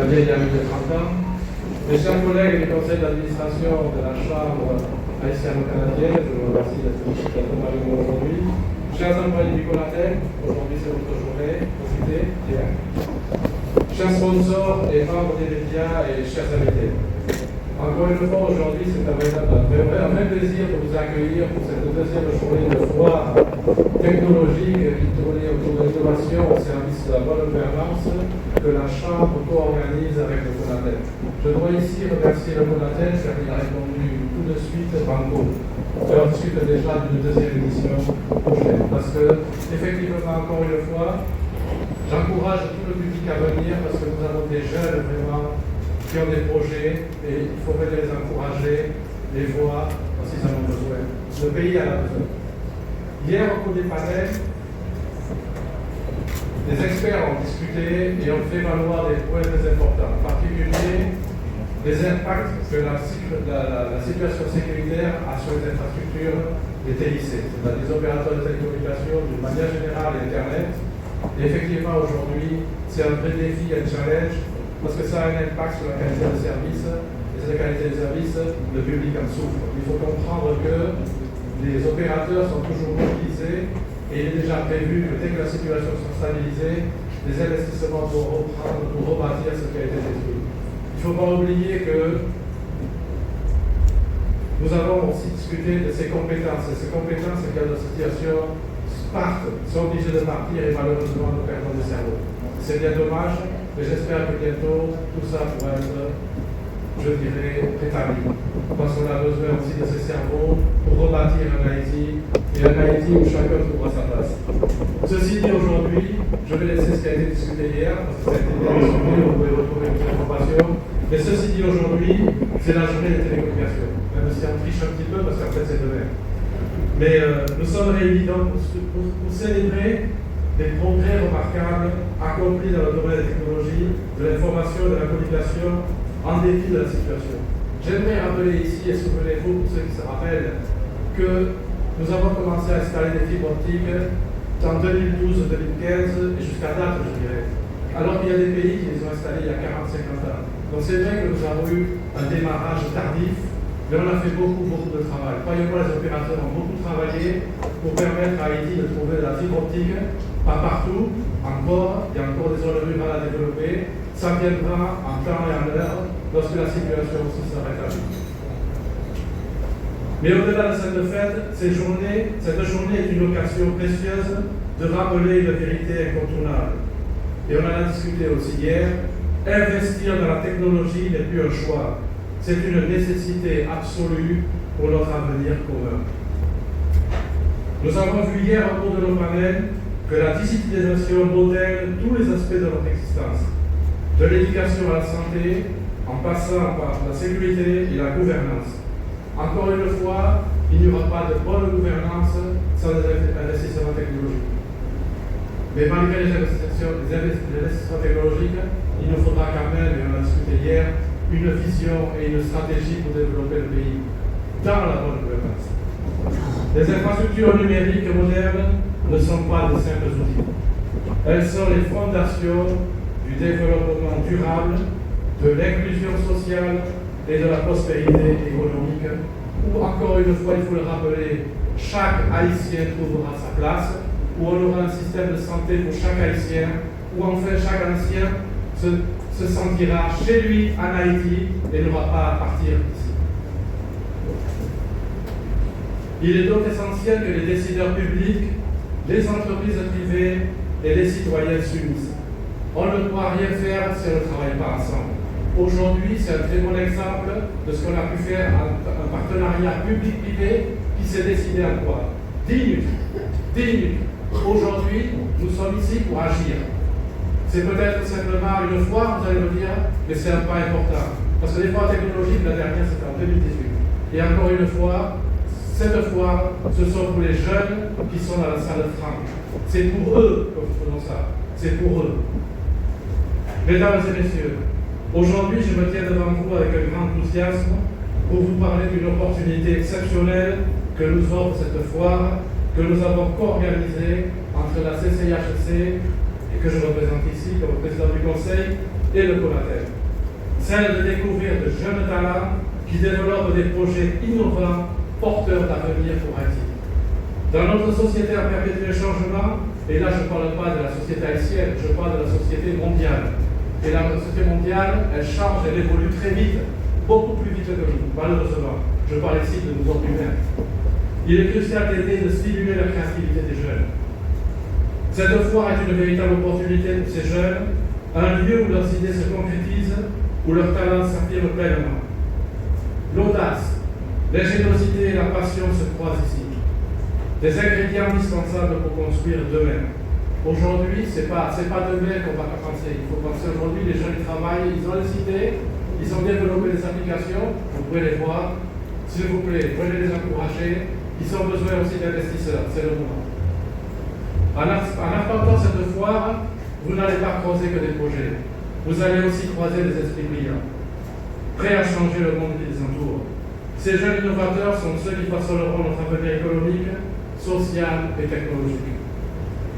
vieille amie de 30 ans, mes chers collègues du conseil d'administration de la Chambre haïtiano-canadienne, je vous remercie d'être ici avec nous aujourd'hui. Chers employés du Conatel, aujourd'hui c'est votre journée, profitez, bien. Chers sponsors et membres des médias et chers invités. Encore une fois, aujourd'hui, c'est un vrai plaisir de vous accueillir pour cette deuxième journée de foire technologique qui tournait autour de l'innovation au service de la bonne gouvernance que la Chambre co-organise avec le Conatel. Je dois ici remercier le Conatel car il a répondu tout de suite banco. Et ensuite déjà d'une deuxième édition prochaine. Parce que, effectivement, encore une fois, j'encourage tout le public à venir parce que nous avons des jeunes vraiment qui ont des projets et il faudrait les encourager, les voir parce qu'ils en ont besoin. Le pays en a besoin. Hier, au cours des panels, les experts ont discuté et ont fait valoir des points très importants, en particulier les impacts que la situation sécuritaire a sur les infrastructures des TIC, c'est-à-dire des opérateurs de télécommunications, d'une manière générale, Internet. Et effectivement, aujourd'hui, c'est un vrai défi, un challenge, parce que ça a un impact sur la qualité des services, et sur la qualité des services, le public en souffre. Il faut comprendre que les opérateurs sont toujours mobilisés, et il est déjà prévu que dès que la situation sera stabilisée, les investissements vont reprendre pour rebâtir ce qui a été détruit. Il ne faut pas oublier que nous avons aussi discuté de ces compétences, et ces compétences, qui dans la situation sont obligées de partir, et malheureusement, nous perdons des cerveaux. C'est bien dommage. Mais j'espère que bientôt, tout ça pourra être, je dirais, rétabli. Parce qu'on a besoin aussi de ces cerveaux pour rebâtir un Haïti, et un Haïti où chacun trouvera sa place. Ceci dit, aujourd'hui, je vais laisser ce qui a été discuté hier, parce que ça a été bien discuté, vous pouvez retrouver toutes les informations. Mais ceci dit, aujourd'hui, c'est la journée des télécommunications. Même si on triche un petit peu, parce qu'en fait, c'est demain. Mais nous sommes réunis donc pour célébrer des progrès remarquables accomplis dans le domaine des technologies, de l'information et de la communication en dépit de la situation. J'aimerais rappeler ici, et souvenez-vous, pour ceux qui se rappellent, que nous avons commencé à installer des fibres optiques en 2012-2015 et jusqu'à date, je dirais. Alors qu'il y a des pays qui les ont installés il y a 40-50 ans. Donc c'est vrai que nous avons eu un démarrage tardif, mais on a fait beaucoup de travail. Croyez-moi, les opérateurs ont beaucoup travaillé pour permettre à Haïti de trouver de la fibre optique, pas partout, encore, il y a encore des zones rurales à développer. Ça viendra en temps et en heure lorsque la situation aussi sera rétablie. Mais au-delà de cette fête, cette journée est une occasion précieuse de rappeler une vérité incontournable. Et on en a discuté aussi hier, investir dans la technologie n'est plus un choix. C'est une nécessité absolue pour notre avenir commun. Nous avons vu hier au cours de nos panels que la digitalisation modèle tous les aspects de notre existence, de l'éducation à la santé, en passant par la sécurité et la gouvernance. Encore une fois, il n'y aura pas de bonne gouvernance sans des investissements technologiques. Mais malgré les investissements technologiques, il nous faudra quand même, et on a discuté hier, une vision et une stratégie pour développer le pays dans la bonne gouvernance. Les infrastructures numériques modernes ne sont pas de simples outils. Elles sont les fondations du développement durable, de l'inclusion sociale et de la prospérité économique, où, encore une fois, il faut le rappeler, chaque Haïtien trouvera sa place, où on aura un système de santé pour chaque Haïtien, où enfin chaque Haïtien se sentira chez lui en Haïti et n'aura pas à partir d'ici. Il est donc essentiel que les décideurs publics, les entreprises privées et les citoyens s'unissent. On ne pourra rien faire si on ne travaille pas ensemble. Aujourd'hui, c'est un très bon exemple de ce qu'on a pu faire un partenariat public-privé qui s'est décidé à quoi 10 minutes. 10 minutes. Aujourd'hui, nous sommes ici pour agir. C'est peut-être simplement une fois, vous allez me dire, mais c'est un pas important. Parce que les foires technologiques, la dernière, c'était en 2018. Et encore une fois, cette foire, ce sont pour les jeunes qui sont dans la salle franche. C'est pour eux que nous faisons ça. C'est pour eux. Mesdames et messieurs, aujourd'hui, je me tiens devant vous avec un grand enthousiasme pour vous parler d'une opportunité exceptionnelle que nous offre cette foire, que nous avons co-organisée entre la CCIHC, et que je représente ici comme président du Conseil, et le Conatel. celle de découvrir de jeunes talents qui développent des projets innovants, porteurs d'avenir pour Haïti. Dans notre société en perpétuel changement, et là je ne parle pas de la société haïtienne, je parle de la société mondiale. Et la société mondiale, elle change, elle évolue très vite, beaucoup plus vite que nous, malheureusement. Je parle ici de nous autres humains. Il est crucial d'aider de stimuler la créativité des jeunes. Cette foire est une véritable opportunité pour ces jeunes, un lieu où leurs idées se concrétisent, où leurs talents s'affirment pleinement. L'audace, l'ingéniosité et la passion se croisent ici. Des ingrédients indispensables pour construire demain. Aujourd'hui, ce n'est pas demain qu'on va penser. Il faut penser aujourd'hui, les jeunes travaillent, ils ont les idées, ils ont développé des applications, vous pouvez les voir. S'il vous plaît, venez les encourager. Ils ont besoin aussi d'investisseurs, c'est le moment. En apportant cette foire, vous n'allez pas croiser que des projets. Vous allez aussi croiser des esprits brillants, prêts à changer le monde qui les entoure. Ces jeunes innovateurs sont ceux qui façonneront notre avenir économique, social et technologique.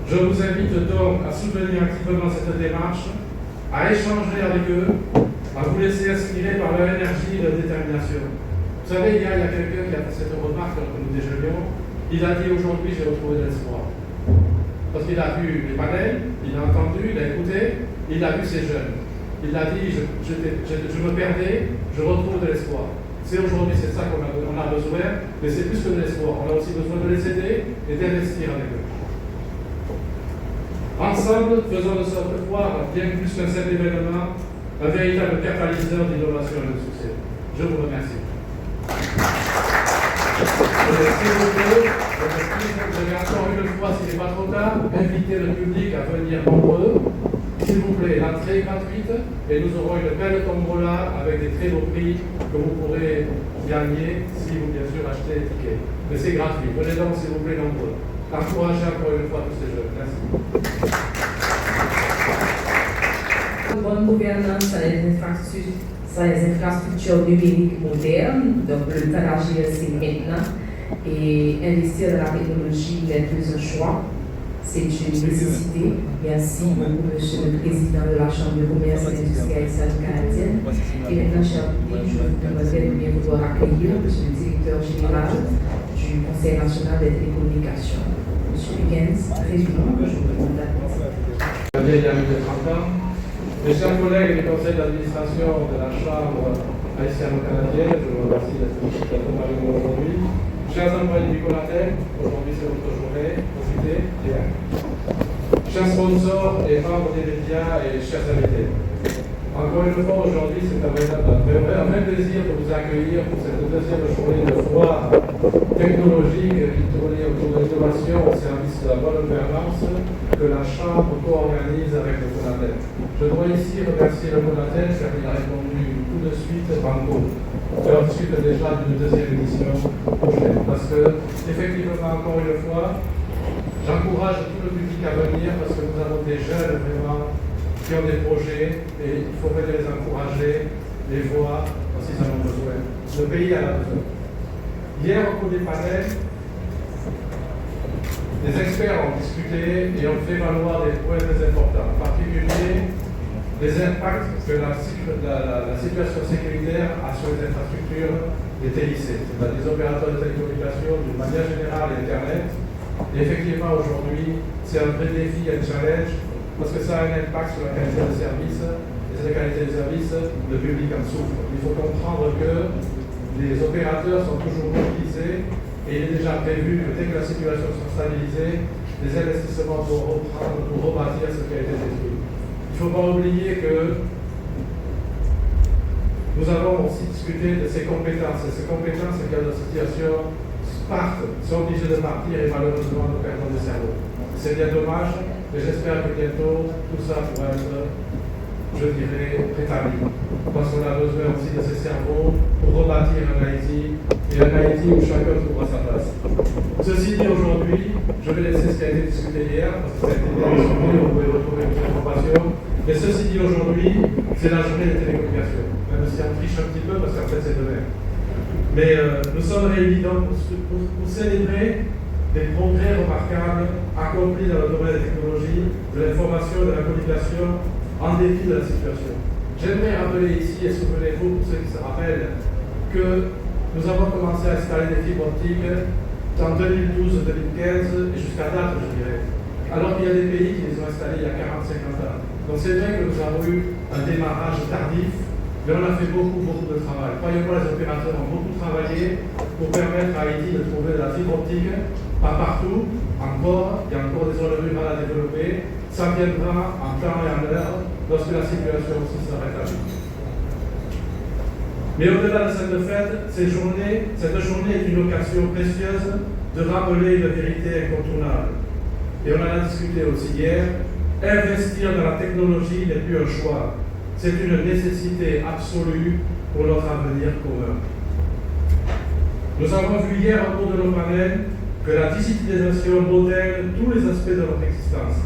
Je vous invite donc à soutenir activement cette démarche, à échanger avec eux, à vous laisser inspirer par leur énergie et leur détermination. Vous savez, il y a quelqu'un qui a fait cette remarque lorsque nous déjeunions. Il a dit aujourd'hui, j'ai retrouvé de l'espoir. Parce qu'il a vu les panels, il a entendu, il a écouté, il a vu ces jeunes. Il a dit, je me perdais, je retrouve de l'espoir. C'est aujourd'hui, c'est ça qu'on a besoin, mais c'est plus que de l'espoir. On a aussi besoin de les aider et d'investir avec eux. Ensemble, faisons de cette foire bien plus qu'un simple événement, un véritable catalyseur d'innovation et de succès. Je vous remercie. Je vais encore une fois, s'il n'est pas trop tard, inviter le public à venir nombreux. S'il vous plaît, l'entrée est gratuite et nous aurons une belle tombola avec des très beaux prix que vous pourrez gagner si vous, bien sûr, achetez les tickets. Mais c'est gratuit. Venez donc, s'il vous plaît, nombreux. Encouragez encore une fois tous ces jeunes. Merci. Bonne gouvernance sans les infrastructures numériques modernes, donc le temps d'agir c'est maintenant, et investir dans la technologie n'est plus un choix, c'est une nécessité. Merci beaucoup, Monsieur le Président de la Chambre de commerce et d'industrie haïtienne-canadienne. Et maintenant, cher public, je vous demanderai de bien vouloir accueillir Monsieur le Directeur général du Conseil national des télécommunications, Monsieur Higgins, président. Je vous demande d'applaudir. Vieille amie de 30 ans. Mes chers collègues du conseil d'administration de la Chambre haïtiano-canadienne, je vous remercie d'être ici avec nous aujourd'hui. Chers employés du Colatel, aujourd'hui c'est votre journée, profitez bien. Chers sponsors et membres des médias et chers invités, encore une fois aujourd'hui c'est un vrai plaisir de vous accueillir pour cette deuxième journée de foire technologique qui tournait autour de l'innovation au service de la bonne gouvernance que la Chambre co-organise avec le Colatel. Je dois ici remercier le Colatel car il a répondu tout de suite banco. On discute déjà d'une deuxième édition prochaine. Parce que, effectivement, encore une fois, j'encourage tout le public à venir parce que nous avons des jeunes vraiment qui ont des projets et il faut venir les encourager, les voir parce qu'ils en ont besoin. Le pays en a besoin. Hier, au cours des panels, les experts ont discuté et ont fait valoir des points très importants, en particulier les impacts que la situation sécuritaire a sur les infrastructures des TIC, c'est-à-dire des opérateurs de télécommunications d'une manière générale et Internet. Et effectivement, aujourd'hui, c'est un vrai défi, un challenge, parce que ça a un impact sur la qualité des services, et cette qualité des services, le public en souffre. Il faut comprendre que les opérateurs sont toujours mobilisés et il est déjà prévu que dès que la situation sera stabilisée, les investissements vont reprendre pour rebâtir ce qui a été détruit. Il ne faut pas oublier que nous avons aussi discuté de ces compétences. Et ces compétences, qui dans la situation, partent, sont obligées de partir et malheureusement nous perdons des cerveaux. C'est bien dommage, mais j'espère que bientôt tout ça pourra être, je dirais, rétabli. Parce qu'on a besoin aussi de ces cerveaux pour rebâtir un Haïti, et un Haïti où chacun trouvera sa place. Ceci dit, aujourd'hui, je vais laisser ce qui a été discuté hier, parce que ça a été bien discuté, vous pouvez retrouver toutes les informations. Mais ceci dit, aujourd'hui, c'est la journée des télécommunications. Même si on triche un petit peu, parce qu'en fait, c'est demain. Mais nous sommes réunis donc pour célébrer des progrès remarquables accomplis dans le domaine des technologies, de l'information et de la communication, en dépit de la situation. J'aimerais rappeler ici, et souvenez-vous, pour ceux qui se rappellent, que nous avons commencé à installer des fibres optiques en 2012-2015 et jusqu'à date, je dirais. Alors qu'il y a des pays qui les ont installés il y a 40-50 ans. Donc c'est vrai que nous avons eu un démarrage tardif, mais on a fait beaucoup de travail. Croyez-moi, les opérateurs ont beaucoup travaillé pour permettre à Haïti de trouver de la fibre optique, pas partout, encore, il y a encore des zones rurales à développer. Ça viendra en temps et en heure lorsque la situation aussi sera rétablie. Mais au-delà de cette fête, cette journée est une occasion précieuse de rappeler une vérité incontournable. Et on en a discuté aussi hier, investir dans la technologie n'est plus un choix, c'est une nécessité absolue pour notre avenir commun. Nous avons vu hier au cours de nos panels que la digitalisation modèle tous les aspects de notre existence,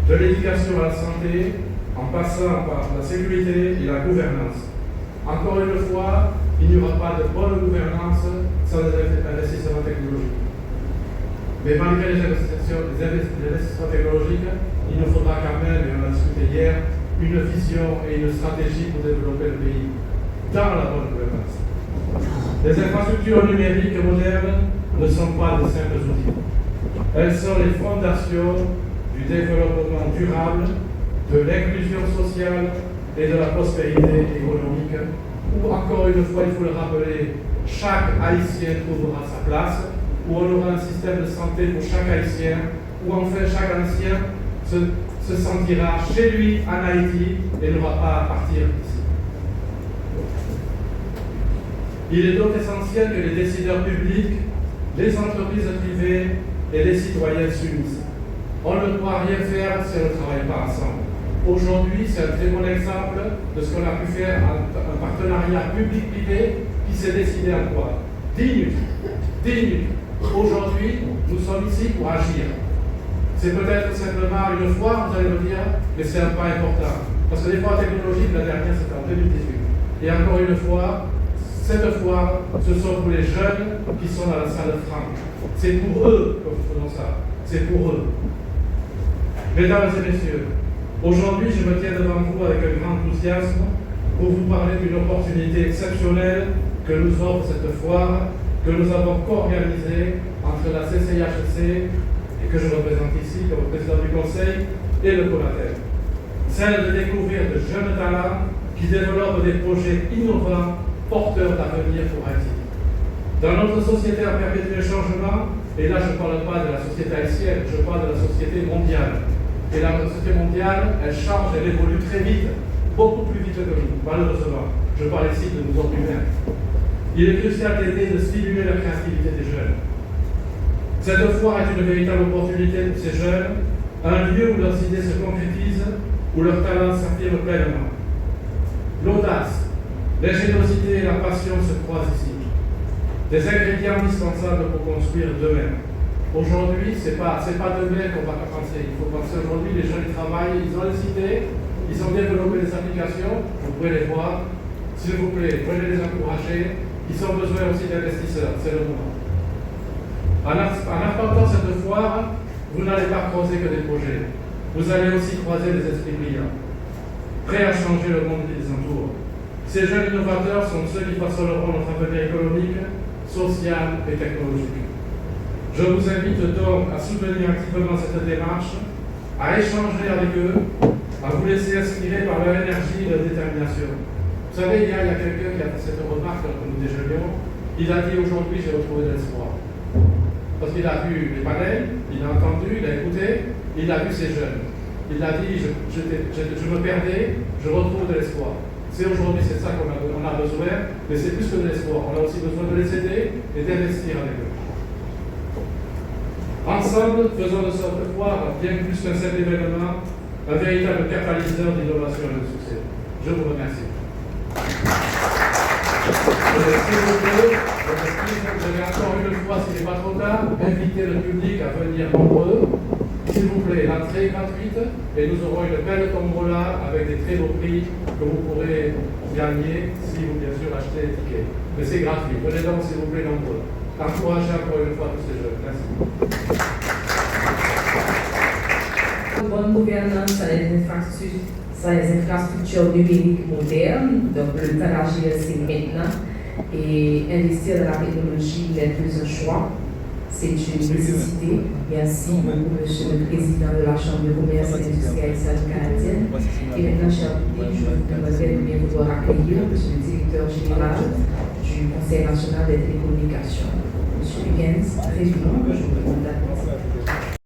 de l'éducation à la santé, en passant par la sécurité et la gouvernance. Encore une fois, il n'y aura pas de bonne gouvernance sans des investissements technologiques. Mais malgré les investissements technologiques, il nous faudra quand même, et on a discuté hier, une vision et une stratégie pour développer le pays dans la bonne gouvernance. Les infrastructures numériques modernes ne sont pas de simples outils. Elles sont les fondations du développement durable, de l'inclusion sociale et de la prospérité économique, où, encore une fois, il faut le rappeler, chaque Haïtien trouvera sa place, où on aura un système de santé pour chaque Haïtien, où enfin chaque Haïtien se sentira chez lui en Haïti et n'aura pas à partir d'ici. Il est donc essentiel que les décideurs publics, les entreprises privées et les citoyens s'unissent. On ne pourra rien faire si on ne travaille pas ensemble. Aujourd'hui, c'est un très bon exemple de ce qu'on a pu faire un partenariat public-privé qui s'est décidé à quoi 10 minutes. 10 minutes. Aujourd'hui, nous sommes ici pour agir. C'est peut-être simplement une foire, vous allez me dire, mais c'est un pas important. Parce que les foires technologiques, la dernière, c'était en 2018. Et encore une fois, cette foire, ce sont pour les jeunes qui sont dans la salle franc. C'est pour eux que nous faisons ça. C'est pour eux. Mesdames et messieurs, aujourd'hui, je me tiens devant vous avec un grand enthousiasme pour vous parler d'une opportunité exceptionnelle que nous offre cette foire, que nous avons co-organisée entre la CCIHC, et que je représente ici comme président du conseil, et le CONATEL. Celle de découvrir de jeunes talents qui développent des projets innovants, porteurs d'avenir pour Haïti. Dans notre société en perpétuel changement, et là je ne parle pas de la société haïtienne, je parle de la société mondiale. Et la société mondiale, elle change, elle évolue très vite, beaucoup plus vite que nous, malheureusement. Je parle ici de nous autres humains. Il est crucial d'aider de stimuler la créativité des jeunes. Cette foire est une véritable opportunité pour ces jeunes, un lieu où leurs idées se concrétisent, où leurs talents s'affirment pleinement. L'audace, l'ingéniosité et la passion se croisent ici. Des ingrédients indispensables pour construire demain. Aujourd'hui, ce n'est pas demain qu'on va penser. Il faut penser aujourd'hui, les jeunes travaillent, ils ont les idées, ils ont développé des applications, vous pouvez les voir. S'il vous plaît, venez les encourager. Ils ont besoin aussi d'investisseurs, c'est le moment. En apportant cette foire, vous n'allez pas croiser que des projets. Vous allez aussi croiser des esprits brillants, prêts à changer le monde qui les entoure. Ces jeunes innovateurs sont ceux qui façonneront notre avenir économique, social et technologique. Je vous invite donc à soutenir activement cette démarche, à échanger avec eux, à vous laisser inspirer par leur énergie et leur détermination. Vous savez, il y a quelqu'un qui a fait cette remarque alors que nous déjeunions. Il a dit aujourd'hui, j'ai retrouvé de l'espoir. Parce qu'il a vu les panels, il a entendu, il a écouté, il a vu ces jeunes. Il a dit, je me perdais, je retrouve de l'espoir. C'est aujourd'hui, c'est ça qu'on a besoin, mais c'est plus que de l'espoir. On a aussi besoin de les aider et d'investir avec eux. Ensemble, faisons de cette foire, bien plus qu'un simple événement, un véritable catalyseur d'innovation et de succès. Je vous remercie. Je vais encore une fois, s'il n'est pas trop tard, inviter le public à venir nombreux. S'il vous plaît, l'entrée est gratuite et nous aurons une belle tombola avec des très beaux prix que vous pourrez gagner si vous, bien sûr, achetez les tickets. Mais c'est gratuit. Venez donc, s'il vous plaît, nombreux. Encouragez encore une fois tous ces jeunes. Merci. Bonne gouvernance, les infrastructures sans les infrastructures numériques modernes. Donc, le temps d'agir, c'est maintenant. Et investir dans la technologie n'est plus un choix, c'est une nécessité. Merci beaucoup, Monsieur le Président de la Chambre de commerce et d'industrie haïtienne canadienne. Et maintenant, cher public, je voudrais bien vouloir accueillir Monsieur le Directeur général du Conseil national des télécommunications, Monsieur Higgins, président, je vous demande